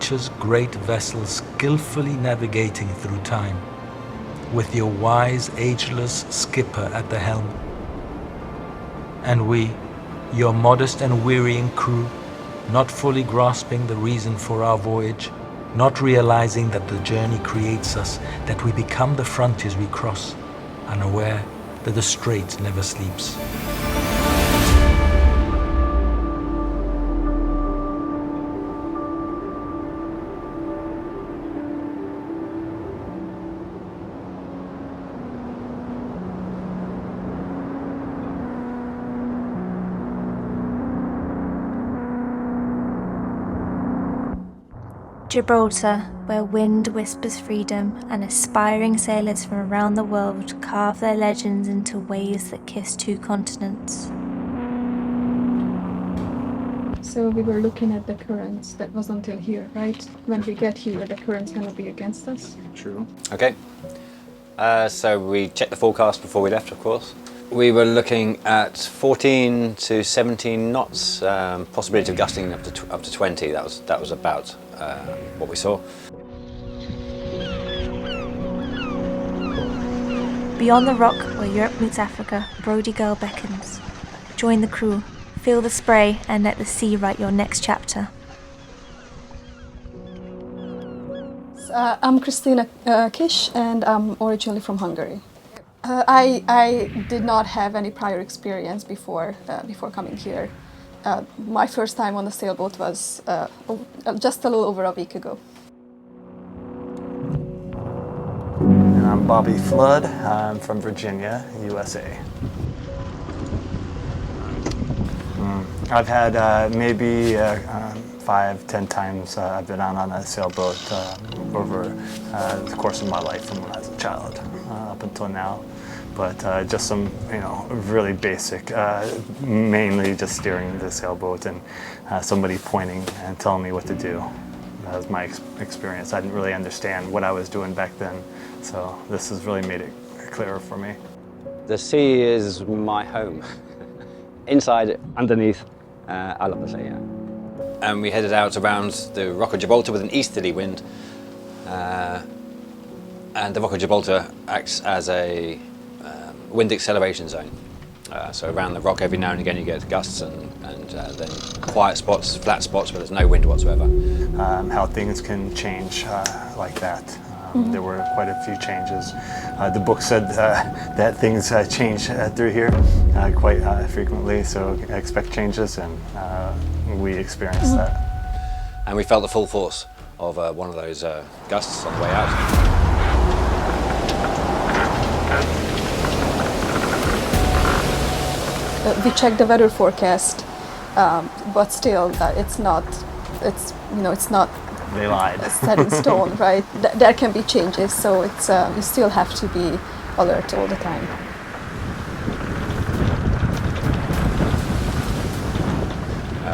nature's great vessels skillfully navigating through time, with your wise, ageless skipper at the helm. And we, your modest and wearying crew, not fully grasping the reason for our voyage, not realizing that the journey creates us, that we become the frontiers we cross, unaware that the Strait never sleeps. Gibraltar, where wind whispers freedom and aspiring sailors from around the world carve their legends into waves that kiss two continents. So we were looking at the currents. That was until here, right? When we get here, the current's going to be against us. True. Okay. So we checked the forecast before we left, of course. We were looking at 14 to 17 knots, possibility of gusting up to 20. That was about what we saw. Beyond the rock where Europe meets Africa, Brody Girl beckons. Join the crew, feel the spray, and let the sea write your next chapter. I'm Christina Kish, and I'm originally from Hungary. I did not have any prior experience before coming here. My first time on a sailboat was just a little over a week ago. And I'm Bobby Flood. I'm from Virginia, USA. I've had maybe 5-10 times I've been on a sailboat over the course of my life from when I was a child up until now. But just some, really basic, mainly just steering the sailboat and somebody pointing and telling me what to do. That was my experience. I didn't really understand what I was doing back then, so this has really made it clearer for me. The sea is my home. Inside, underneath, I love the sea, yeah. And we headed out around the Rock of Gibraltar with an easterly wind. And the Rock of Gibraltar acts as a wind acceleration zone. So around the rock every now and again you get gusts and then quiet spots, flat spots where there's no wind whatsoever. How things can change like that. There were quite a few changes. The book said that things change through here quite frequently, so expect changes, and we experienced that. And we felt the full force of one of those gusts on the way out. We checked the weather forecast, but still, it's not. They lied. Set in stone, right? There can be changes, so it's you still have to be alert all the time.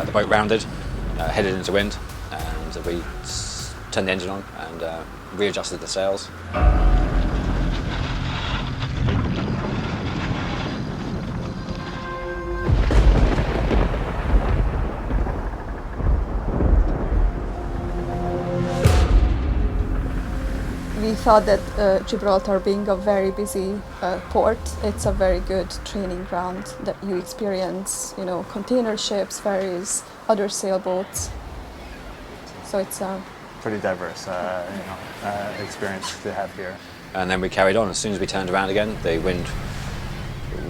The boat rounded, headed into wind, and we turned the engine on and readjusted the sails. We thought that Gibraltar, being a very busy port, it's a very good training ground that you experience, container ships, ferries, other sailboats. So it's pretty diverse, experience to have here. And then we carried on. As soon as we turned around again, the wind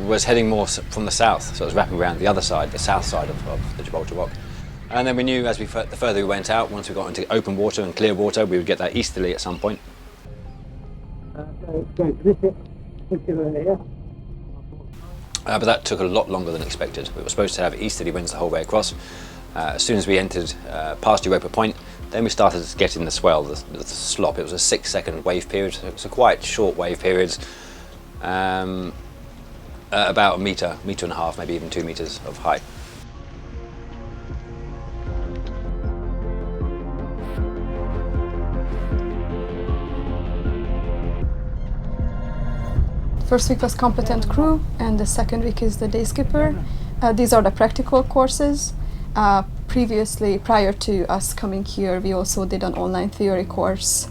was heading more from the south, so it was wrapping around the other side, the south side of the Gibraltar Rock. And then we knew as the further we went out, once we got into open water and clear water, we would get that easterly at some point. But that took a lot longer than expected. We were supposed to have easterly winds the whole way across. As soon as we entered past Europa Point, then we started getting the swell, the slop. It was a 6-second wave period. So it was a quite short wave period, about a metre and a half, maybe even 2 meters of height. First week was competent crew, and the second week is the day skipper. These are the practical courses. previously, prior to us coming here, we also did an online theory course.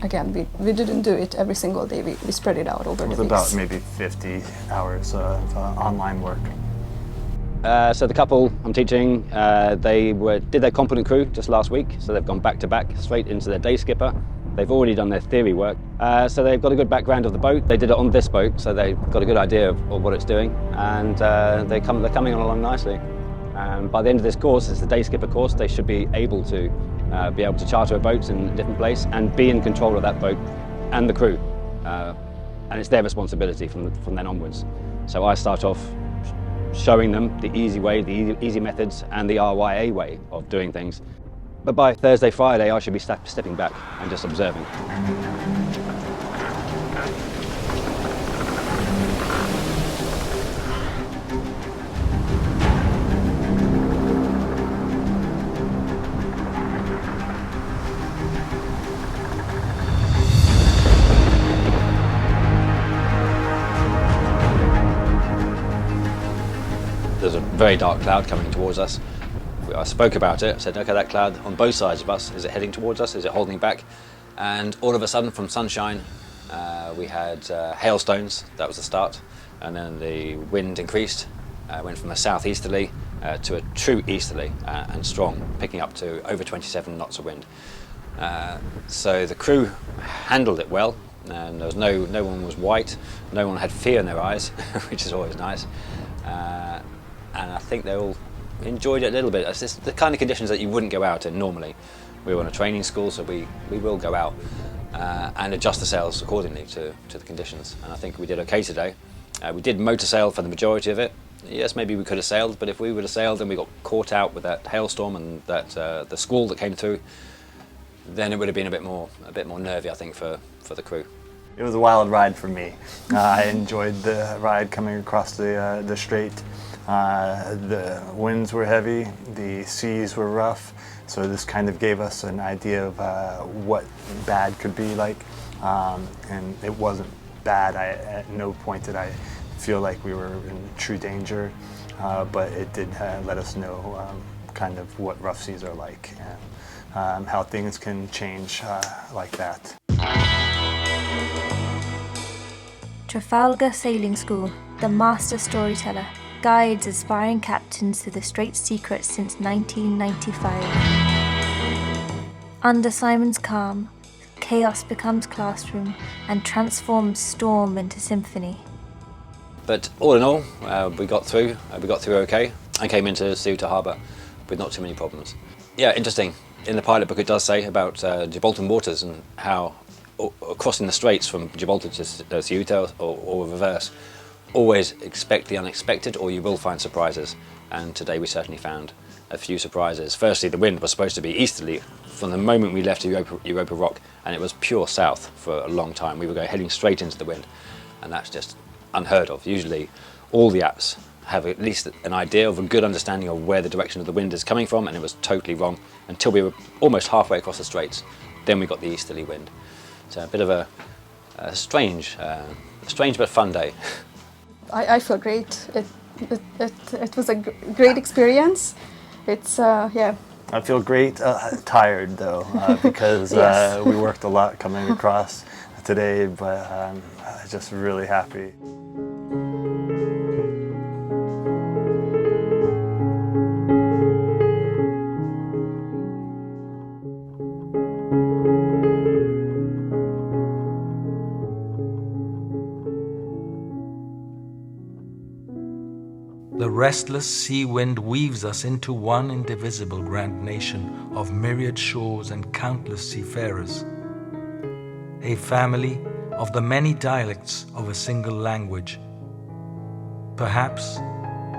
Again, we didn't do it every single day. We spread it out over the weeks. It was about maybe 50 hours of online work. So the couple I'm teaching, they did their competent crew just last week, so they've gone back to back straight into their day skipper. They've already done their theory work, so they've got a good background of the boat. They did it on this boat, so they've got a good idea of what it's doing, and they're coming on along nicely. By the end of this course, it's the day skipper course, they should be able to charter a boat in a different place and be in control of that boat and the crew. And it's their responsibility from then onwards. So I start off showing them the easy way, the easy methods, and the RYA way of doing things. But by Thursday, Friday, I should be stepping back and just observing. There's a very dark cloud coming towards us. I spoke about it, said, okay, that cloud on both sides of us, is it heading towards us, is it holding back? And all of a sudden, from sunshine, we had hailstones, that was the start, and then the wind increased, went from a southeasterly to a true easterly and strong, picking up to over 27 knots of wind. So the crew handled it well, and there was no one was white, no one had fear in their eyes, which is always nice. And I think they all enjoyed it a little bit. It's just the kind of conditions that you wouldn't go out in normally. We were on a training school, so we will go out and adjust the sails accordingly to the conditions. And I think we did okay today. We did motor sail for the majority of it. Yes, maybe we could have sailed, but if we would have sailed and we got caught out with that hailstorm and that the squall that came through, then it would have been a bit more nervy, I think, for the crew. It was a wild ride for me. I enjoyed the ride coming across the Strait. The winds were heavy, the seas were rough, so this kind of gave us an idea of what bad could be like, and it wasn't bad. At no point did I feel like we were in true danger, but it did let us know kind of what rough seas are like and how things can change like that. Trafalgar Sailing School, the master storyteller, guides aspiring captains through the Strait's secrets since 1995. Under Simon's calm, chaos becomes classroom and transforms storm into symphony. But all in all, we got through okay, and came into Ceuta harbour with not too many problems. Yeah, interesting. In the pilot book it does say about Gibraltar waters and how crossing the straits from Gibraltar to Ceuta or reverse, always expect the unexpected or you will find surprises, and today we certainly found a few surprises. Firstly, the wind was supposed to be easterly from the moment we left Europa Rock, and it was pure south for a long time. We were heading straight into the wind, and that's just unheard of. Usually all the apps have at least an idea of a good understanding of where the direction of the wind is coming from, and it was totally wrong until we were almost halfway across the straits. Then we got the easterly wind. So a bit of a strange but fun day. I feel great. It was a great experience. It's yeah. I feel great, tired though, because Yes. we worked a lot coming across today, but I'm just really happy. The restless sea wind weaves us into one indivisible grand nation of myriad shores and countless seafarers. A family of the many dialects of a single language. Perhaps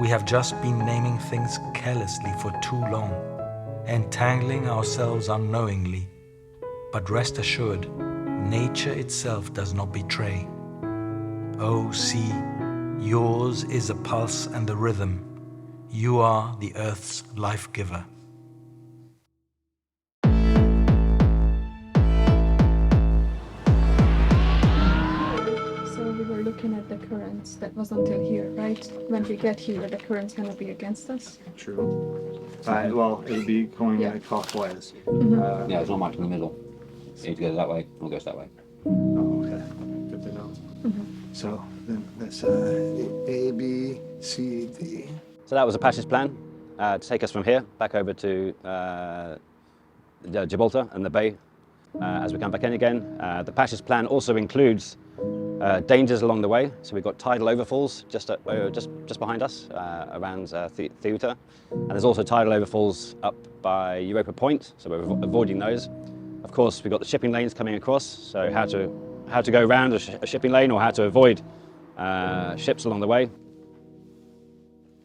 we have just been naming things carelessly for too long, entangling ourselves unknowingly. But rest assured, nature itself does not betray. O sea, yours is a pulse and a rhythm. You are the earth's life giver. So we were looking at the currents, that was until here, right? When we get here, the current's gonna be against us. True. Well, it'll be going Yeah. clockwise. Yeah, there's not much in the middle. You need to go that way, or it goes that way. Oh, okay. Good to know. So then that's A, B, C, D. So that was a passage plan to take us from here back over to Gibraltar and the bay as we come back in again. The passage plan also includes dangers along the way. So we've got tidal overfalls just behind us around Ceuta, and there's also tidal overfalls up by Europa Point. So we're avoiding those. Of course, we've got the shipping lanes coming across. So how to go around a shipping lane or how to avoid ships along the way.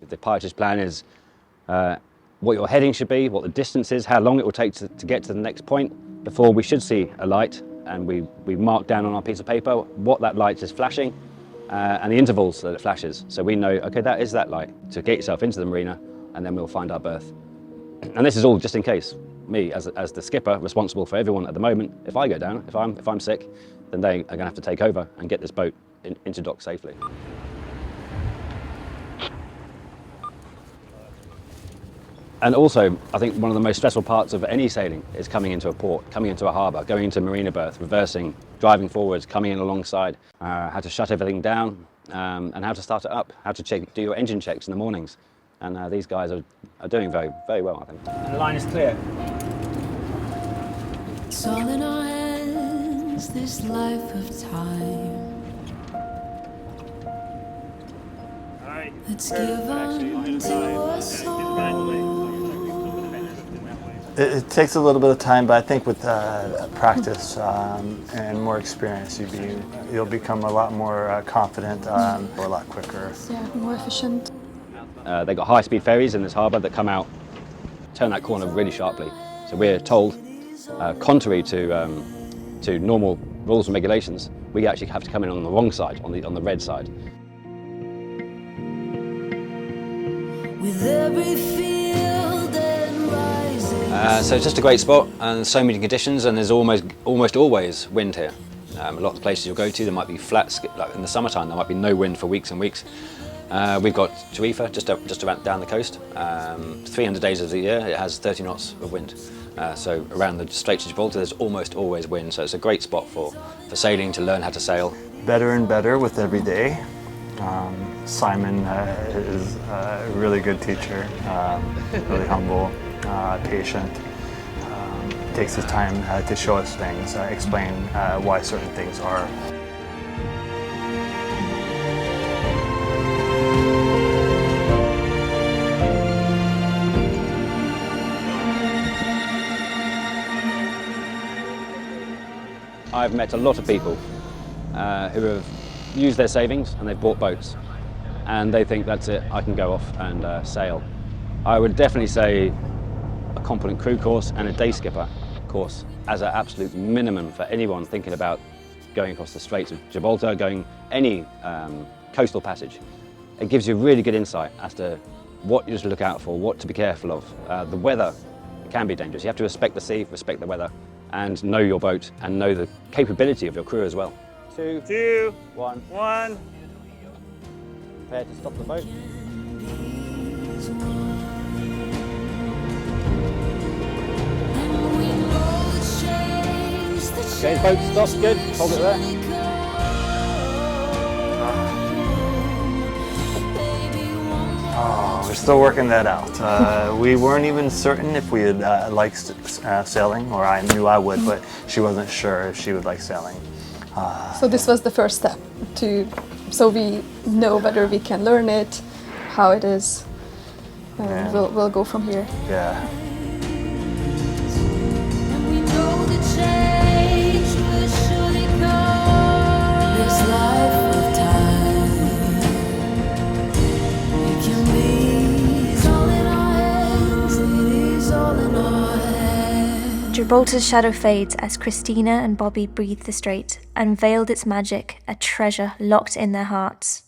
The passage plan is what your heading should be, what the distance is, how long it will take to get to the next point before we should see a light, and we mark down on our piece of paper what that light is flashing and the intervals that it flashes. So we know, okay, that is that light, to get yourself into the marina, and then we'll find our berth. And this is all just in case. Me, as the skipper, responsible for everyone at the moment, if I go down, if I'm sick, then they are going to have to take over and get this boat into dock safely. And also, I think one of the most stressful parts of any sailing is coming into a port, coming into a harbour, going into a marina berth, reversing, driving forwards, coming in alongside, how to shut everything down, and how to start it up, how to do your engine checks in the mornings. And these guys are doing very, very well, I think. And the line is clear. It's all in our hands, this life of time. Let's give on to our soul. It takes a little bit of time, but I think with practice and more experience, you'll become a lot more confident, a lot quicker. Yeah, more efficient. They've got high-speed ferries in this harbour that come out, turn that corner really sharply. So we're told, contrary to normal rules and regulations, we actually have to come in on the wrong side, on the red side. With every field and rising. So it's just a great spot, and so many conditions, and there's almost always wind here. A lot of the places you'll go to, there might be flat, like in the summertime, there might be no wind for weeks and weeks. We've got Tarifa just around down the coast. 300 days of the year, it has 30 knots of wind. So around the Strait of Gibraltar, there's almost always wind. So it's a great spot for sailing, to learn how to sail. Better and better with every day. Simon is a really good teacher, really humble, patient. Takes his time to show us things, explain why certain things are. I've met a lot of people who have used their savings and they've bought boats, and they think that's it, I can go off and sail. I would definitely say a competent crew course and a day skipper course as an absolute minimum for anyone thinking about going across the Straits of Gibraltar, going any coastal passage. It gives you really good insight as to what you should look out for, what to be careful of. The weather can be dangerous. You have to respect the sea, respect the weather, and know your boat and know the capability of your crew as well. Two, one. Prepare to stop the boat. Okay, boat stops, good. Hold it there. Oh, we're still working that out. We weren't even certain if we had liked sailing, or I knew I would, but she wasn't sure if she would like sailing. So this was the first step so we know whether we can learn it, how it is, and we'll go from here. Yeah. And we know the change will surely come. This life of time, it can be. It's all in our hands. It is all in our hands. Gibraltar's shadow fades as Christina and Bobby breathe the strait, unveiled its magic, a treasure locked in their hearts.